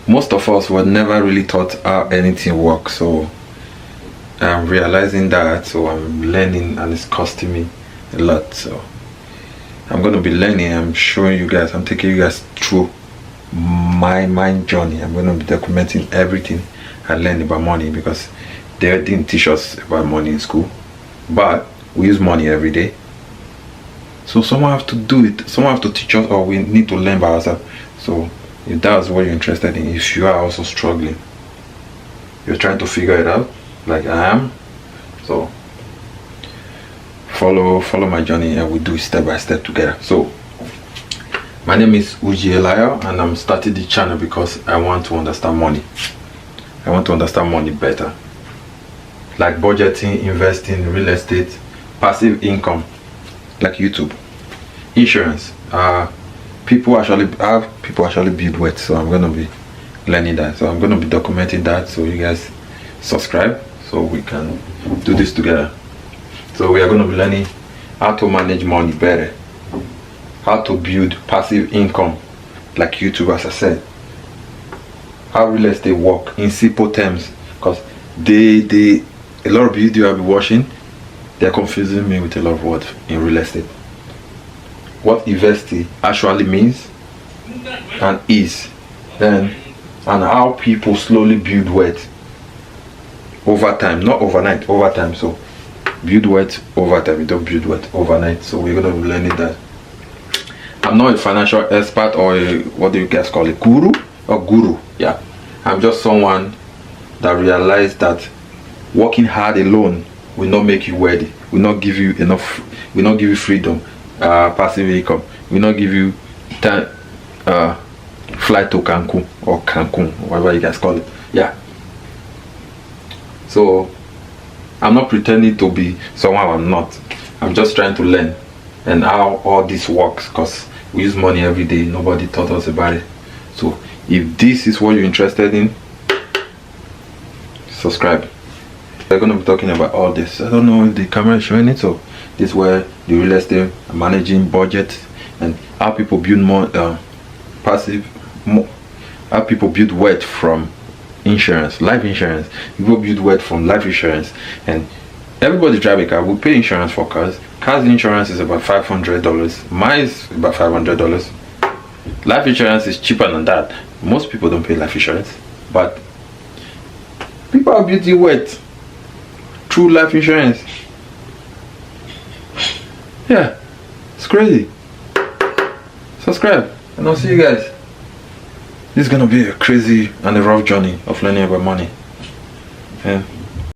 most of us were never really taught how anything works, so I'm realizing that, so I'm learning, and it's costing me a lot. So I'm going to be learning. I'm showing you guys, I'm taking you guys through my mind journey. I'm going to be documenting everything I learned about money, because they didn't teach us about money in school, but we use money every day. So someone have to do it, someone have to teach us, or we need to learn by ourselves. So if that's what you're interested in, if you are also struggling, you're trying to figure it out like I am, so follow my journey, and we do it step by step together. So my name is Uji Elayo, and I'm starting the channel because I want to understand money. I want to understand money better, like budgeting, investing, real estate, passive income, like YouTube, insurance. People actually build wealth, so I'm gonna be learning that. So I'm gonna be documenting that, so you guys subscribe so we can do this together. So we are gonna be learning how to manage money better, how to build passive income like YouTube, as I said, how real estate work in simple terms, because a lot of video I'll be watching, they're confusing me with a lot of words in real estate. What investing actually means and is, then, and how people slowly build wealth over time, not overnight, over time. So build wealth over time, you don't build wealth overnight. So we're going to be learning that. I'm not a financial expert, or what do you guys call it, guru or guru? Yeah, I'm just someone that realized that working hard alone will not make you wealthy, will not give you enough, will not give you freedom, passive income, will not give you time, flight to Cancun, or Cancun, whatever you guys call it. Yeah, so I'm not pretending to be someone I'm not. I'm just trying to learn and how all this works, because we use money every day. Nobody taught us about it. So if this is what you're interested in, subscribe. We're going to be talking about all this. I don't know if the camera is showing it. So this is where the real estate, managing budget, and how people build more how people build wealth from insurance, life insurance. People build wealth from life insurance, and everybody drive a car. We pay insurance for cars. Cars insurance is about $500. Mine is about $500. Life insurance is cheaper than that. Most people don't pay life insurance, but people are building wealth through life insurance. Yeah, it's crazy. Subscribe, and I'll see you guys. This is gonna be a crazy and a rough journey of learning about money. Yeah.